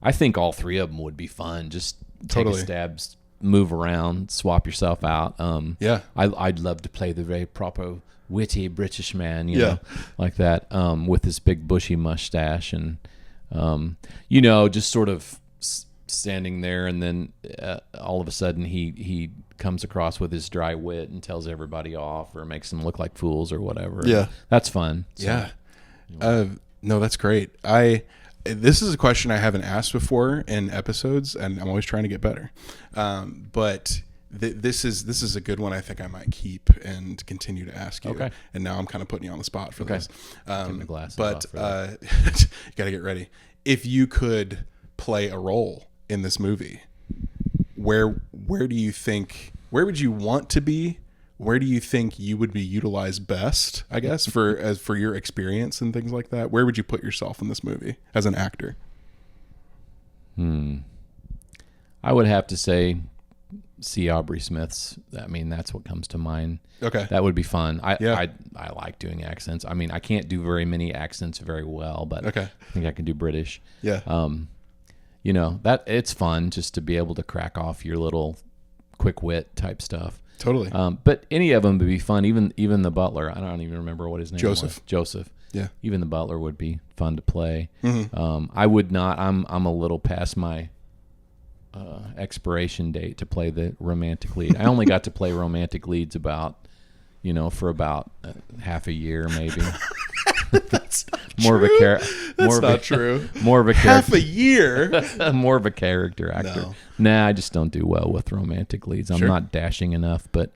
I think all three of them would be fun. Just take a stab, move around, swap yourself out. I'd love to play the very proper, witty British man, you know, like that, with his big bushy mustache, and you know, just sort of standing there, and then all of a sudden he comes across with his dry wit and tells everybody off, or makes them look like fools, or whatever. Yeah, that's fun. So, no, that's great. This is a question I haven't asked before in episodes, and I'm always trying to get better. But this is a good one. I think I might keep and continue to ask you. Okay. And now I'm kind of putting you on the spot for this. Take my glasses but off you got to get ready. If you could play a role in this movie, where do you think? Where would you want to be? Where do you think you would be utilized best? I guess for your experience and things like that. Where would you put yourself in this movie as an actor? I would have to say, see Aubrey Smith's. I mean, that's what comes to mind. Okay, that would be fun. I like doing accents. I mean, I can't do very many accents very well, but okay. I think I can do British. Yeah. You know, that it's fun just to be able to crack off your little quick wit type stuff. Totally. But any of them would be fun. Even the butler. I don't even remember what his name was. Joseph. Yeah. Even the butler would be fun to play. Mm-hmm. I would not. I'm a little past my expiration date to play the romantic lead. I only got to play romantic leads for about half a year maybe. That's more true. Of a character. That's not true. More of a half a year. More of a character actor. No. Nah, I just don't do well with romantic leads. I'm Sure. not dashing enough. But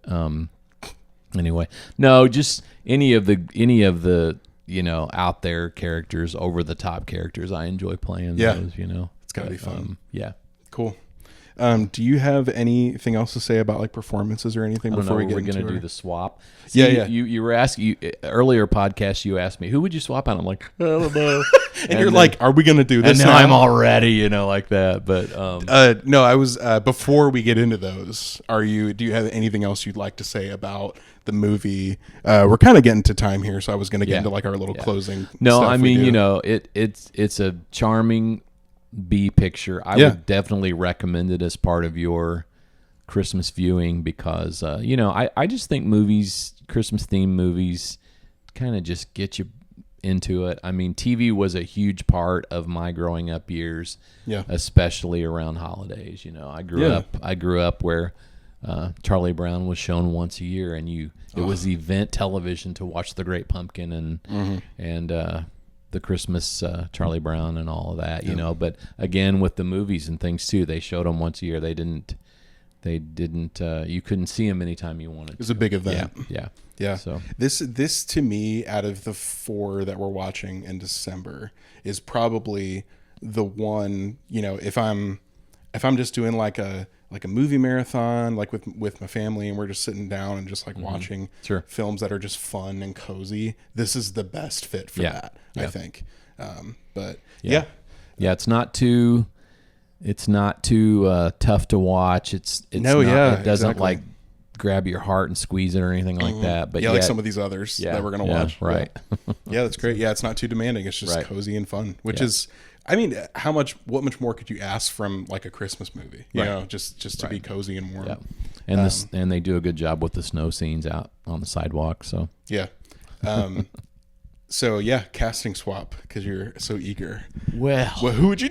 anyway, no, just any of the out there characters, over the top characters. I enjoy playing those. It's gotta be fun. Yeah. Cool. Do you have anything else to say about like performances or anything before we get into it? We're going to do the swap. Yeah. You were asking earlier podcast. You asked me who would you swap out. I'm like, I don't know. and you're like, are we going to do this? And now I'm all ready, like that. But no, I was before we get into those. Do you have anything else you'd like to say about the movie? We're kind of getting to time here, so I was going to get into like our little closing. No, stuff I mean, it's a charming B picture. I would definitely recommend it as part of your Christmas viewing because I just think Christmas themed movies kind of just get you into it. I mean, TV was a huge part of my growing up years, especially around holidays. I grew up where Charlie Brown was shown once a year, and it was event television to watch The Great Pumpkin and the Christmas Charlie Brown and all of that, But again, with the movies and things too, they showed them once a year. They didn't. You couldn't see them anytime you wanted. It was a big event. Yeah. So this to me, out of the 4 that we're watching in December, is probably the one. If I'm just doing like a movie marathon, like with my family, and we're just sitting down and just like watching films that are just fun and cozy, this is the best fit for that. I think. But it's not too tough to watch. It doesn't like grab your heart and squeeze it or anything like that. But like some of these others that we're gonna watch. Right. Yeah, that's great. Yeah, it's not too demanding. It's just cozy and fun, which is. I mean, what much more could you ask from like a Christmas movie? Just to be cozy and warm. Yeah. And they do a good job with the snow scenes out on the sidewalk. So yeah. So casting swap because you're so eager. Well, who would you?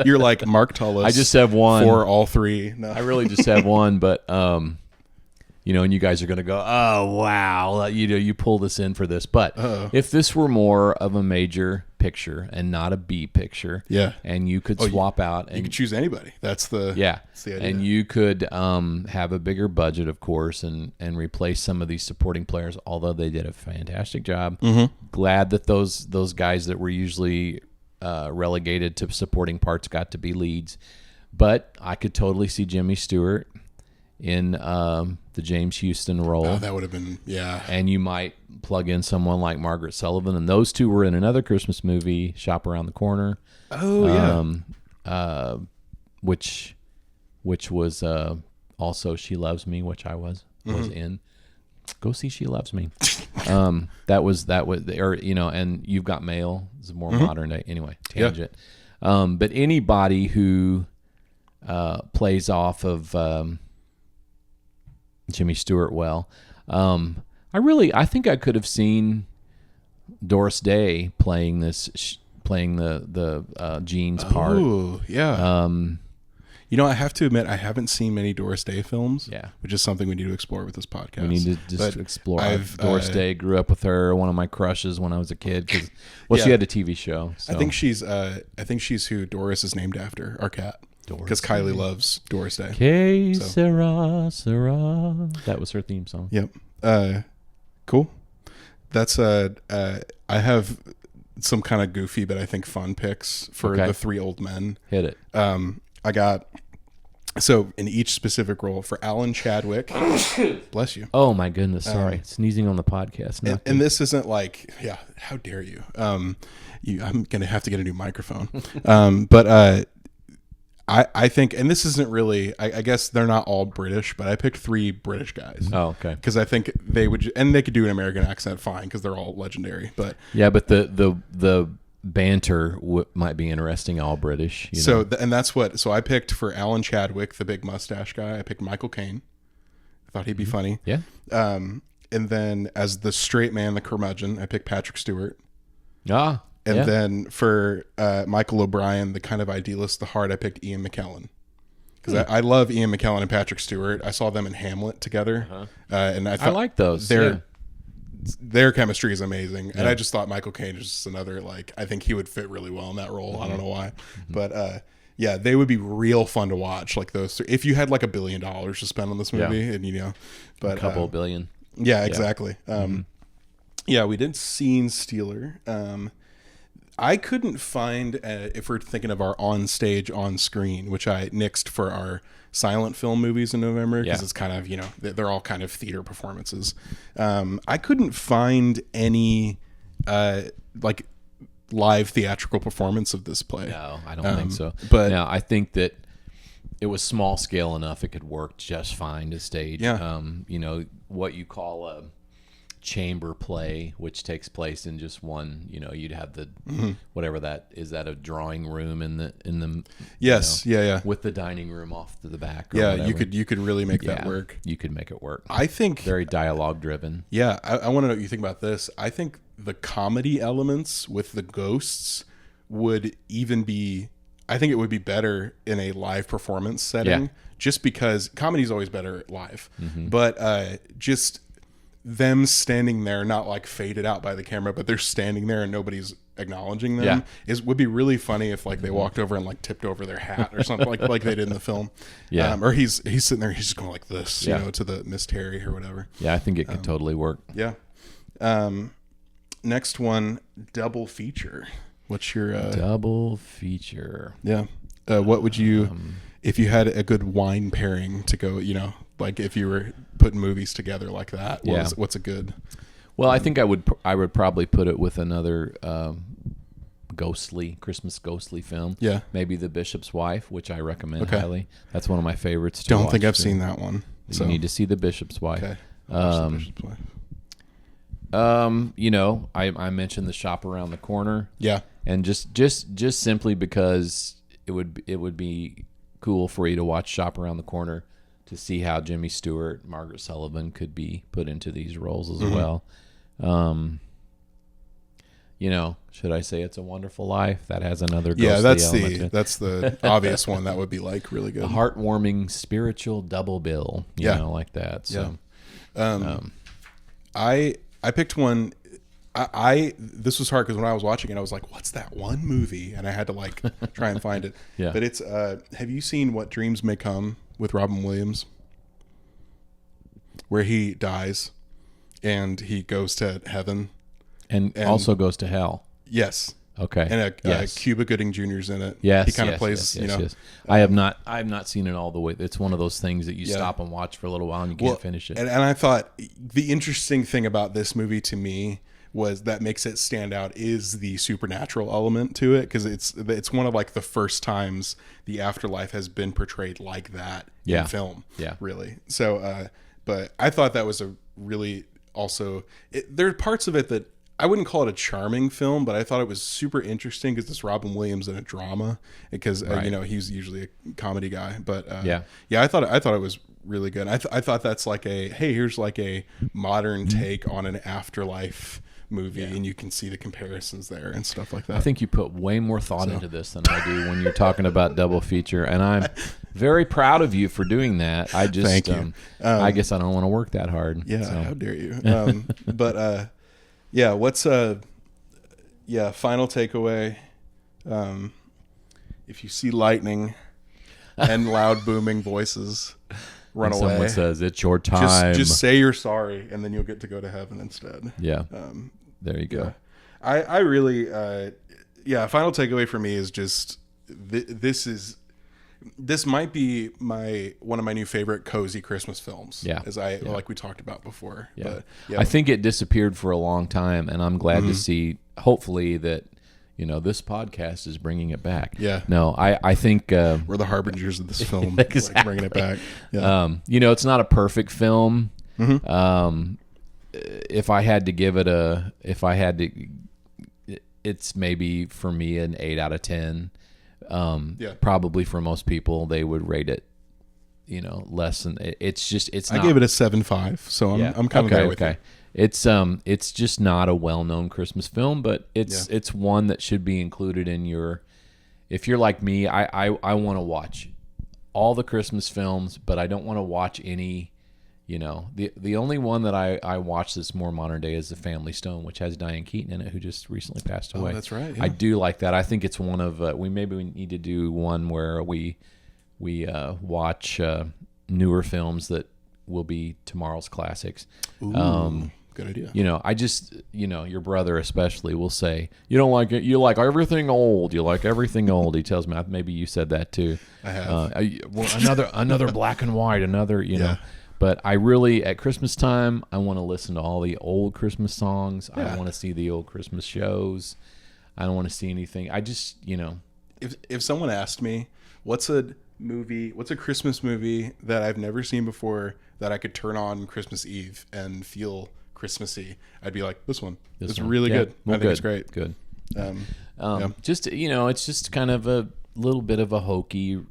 You're like Mark Tullis. I just have one for all 3. No, I really just have one, but and you guys are going to go, oh wow, you pull this in for this. But if this were more of a major picture and not a B picture, and you could swap out, and you could choose anybody. That's the idea. And you could have a bigger budget, of course, and replace some of these supporting players. Although they did a fantastic job. Glad that those guys that were usually relegated to supporting parts got to be leads. But I could totally see Jimmy Stewart in the James Houston role. Oh, that would have been, And you might plug in someone like Margaret Sullivan, and those two were in another Christmas movie, Shop Around the Corner. Oh, which was also She Loves Me, which I was in. Go see She Loves Me. that was, and You've Got Mail is a more modern day. Anyway, tangent. But anybody who plays off of Jimmy Stewart well. I think I could have seen Doris Day playing the Jean's part. Oh, yeah. I have to admit, I haven't seen many Doris Day films. Yeah, which is something we need to explore with this podcast. We need to just explore. Doris Day, grew up with her, one of my crushes when I was a kid. She had a TV show. So. I think she's who Doris is named after, our cat. because Kylie loves Doris Day. Que sera, sera. That was her theme song. Yep. Cool. That's I have some kind of goofy but I think fun picks for the three old men. Hit it. I got so in each specific role for Alan Chadwick. Bless you. Oh my goodness, sorry. Sneezing on the podcast. And this isn't like, how dare you? I'm gonna have to get a new microphone. But I think, and this isn't really, I guess they're not all British, but I picked three British guys. Oh, okay. Because I think they would, and they could do an American accent fine because they're all legendary. But yeah, but the banter might be interesting, all British. So I picked for Alan Chadwick, the big mustache guy, I picked Michael Caine. I thought he'd be funny. Yeah. And then as the straight man, the curmudgeon, I picked Patrick Stewart. And then for Michael O'Brien, the kind of idealist, the heart, I picked Ian McKellen. Because I love Ian McKellen and Patrick Stewart. I saw them in Hamlet together. And I like those. Their chemistry is amazing. And I just thought Michael Caine is just another, I think he would fit really well in that role. I don't know why. But they would be real fun to watch. Like those three. If you had $1 billion to spend on this movie and but a couple billion. Yeah, exactly. We did Scene Stealer. I couldn't find, if we're thinking of our on stage, on screen, which I nixed for our silent film movies in November, because it's kind of, they're all kind of theater performances. I couldn't find any live theatrical performance of this play. No, I don't think so. But now I think that it was small scale enough; it could work just fine to stage. Yeah. What you call a chamber play, which takes place in just one, you'd have the whatever that is, that a drawing room in the yes, with the dining room off to the back. Or whatever. you could really make that work. You could make it work. I think very dialogue driven. Yeah, I want to know what you think about this. I think the comedy elements with the ghosts would even be. I think it would be better in a live performance setting, just because comedy is always better live. But just them standing there, not faded out by the camera, but they're standing there and nobody's acknowledging them, would be really funny if they walked over and tipped over their hat or something like they did in the film. Or he's sitting there, he's just going like this, to the Miss Terry or whatever. I think it could totally work. Next one, double feature. What's your double feature? What would you, if you had a good wine pairing to go, if you were putting movies together like that, what's a good? Well, I think I would probably put it with another Christmas ghostly film. Maybe The Bishop's Wife, which I recommend highly. That's one of my favorites. Don't think I've seen that one. You need to see The Bishop's Wife. Okay. The Bishop's Wife. I mentioned The Shop Around the Corner. And just simply because it would be cool for you to watch Shop Around the Corner to see how Jimmy Stewart, Margaret Sullivan could be put into these roles as well. Should I say It's a Wonderful Life? That has another ghostly element. That's the obvious one that would be really good. A heartwarming spiritual double bill, like that. So, I picked one. This was hard because when I was watching it, I was like, "What's that one movie?" And I had to try and find it. But it's. Have you seen What Dreams May Come with Robin Williams, where he dies and he goes to heaven and also goes to hell? Yes. Okay. And Cuba Gooding Jr.'s in it. Yes. He kind of plays. Yes. I have not seen it all the way. It's one of those things that you stop and watch for a little while and you can't finish it. And I thought the interesting thing about this movie to me was that makes it stand out is the supernatural element to it, because it's one of the first times the afterlife has been portrayed like that in film. Really. So, but I thought that was a really there are parts of it that I wouldn't call it a charming film, but I thought it was super interesting because it's Robin Williams in a drama, because he's usually a comedy guy, but I thought it was really good. I thought that's here's a modern take on an afterlife movie, and you can see the comparisons there and stuff like that. I think you put way more thought into this than I do when you're talking about double feature, and I'm very proud of you for doing that. I just thank you. I guess I don't want to work that hard. How dare you? But what's final takeaway? If you see lightning, and loud booming voices run away. Someone says, "It's your time." Just say you're sorry, and then you'll get to go to heaven instead. Yeah. There you go. Yeah. I really, final takeaway for me is just this might be one of my new favorite cozy Christmas films. Yeah. Like we talked about before. Yeah. But, I think it disappeared for a long time, and I'm glad to see, hopefully, that this podcast is bringing it back. Yeah. No, I think we're the harbingers of this film. Exactly. Like bringing it back. Yeah. It's not a perfect film. Mm-hmm. If I had to give it it's maybe for me an 8 out of 10. Probably for most people they would rate it, less than it's. I gave it a 7.5, so I'm kind of there with you. It's just not a well-known Christmas film, but it's one that should be included in your. If you're like me, I want to watch all the Christmas films, but I don't want to watch any. The only one that I watch that's more modern day is The Family Stone, which has Diane Keaton in it, who just recently passed away. Oh, that's right. Yeah. I do like that. I think it's one of we need to do one where we watch newer films that will be tomorrow's classics. Ooh, good idea. I just your brother especially will say, you don't like it. You like everything old. You like everything old. He tells me, maybe you said that too. I have. Another black and white. Another know. But I really, at Christmas time, I want to listen to all the old Christmas songs. Yeah. I want to see the old Christmas shows. I don't want to see anything. I just, If someone asked me, what's a Christmas movie that I've never seen before that I could turn on Christmas Eve and feel Christmassy, I'd be like, this one. It's really good. Well, I think it's great. Good. Just, it's just kind of a little bit of a hokey,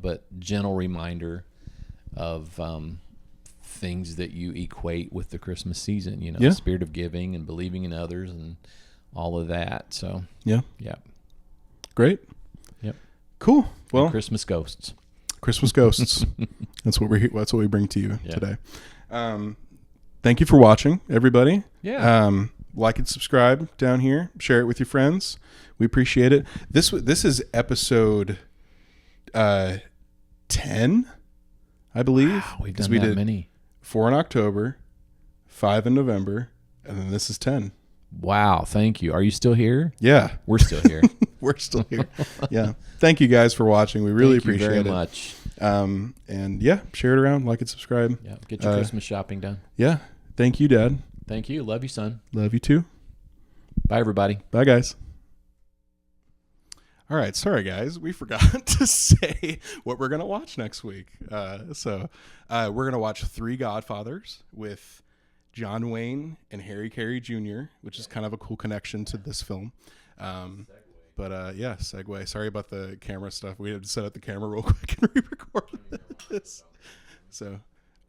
but gentle reminder of things that you equate with the Christmas season, the spirit of giving and believing in others and all of that. So yeah, great, yep, cool. Well, and Christmas ghosts. That's what we bring to you today. Thank you for watching, everybody. Yeah. Like and subscribe down here. Share it with your friends. We appreciate it. This is episode 10, I believe. Wow, we've done that many. 4 in October, 5 in November, and then this is 10. Wow, thank you. Are you still here? Yeah. We're still here. We're still here. Yeah. Thank you guys for watching. We really appreciate it. Thank you very much. And share it around, like and subscribe. Yeah, get your Christmas shopping done. Yeah. Thank you, Dad. Thank you. Love you, son. Love you too. Bye, everybody. Bye, guys. All right, sorry guys, we forgot to say what we're gonna watch next week. So we're gonna watch 3 Godfathers with John Wayne and Harry Carey Jr., which is kind of a cool connection to this film. Segue. Sorry about the camera stuff. We had to set up the camera real quick and re-record this. So,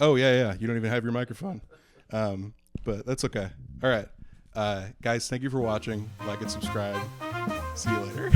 you don't even have your microphone, but that's okay. All right, guys, thank you for watching. Like and subscribe. See you later.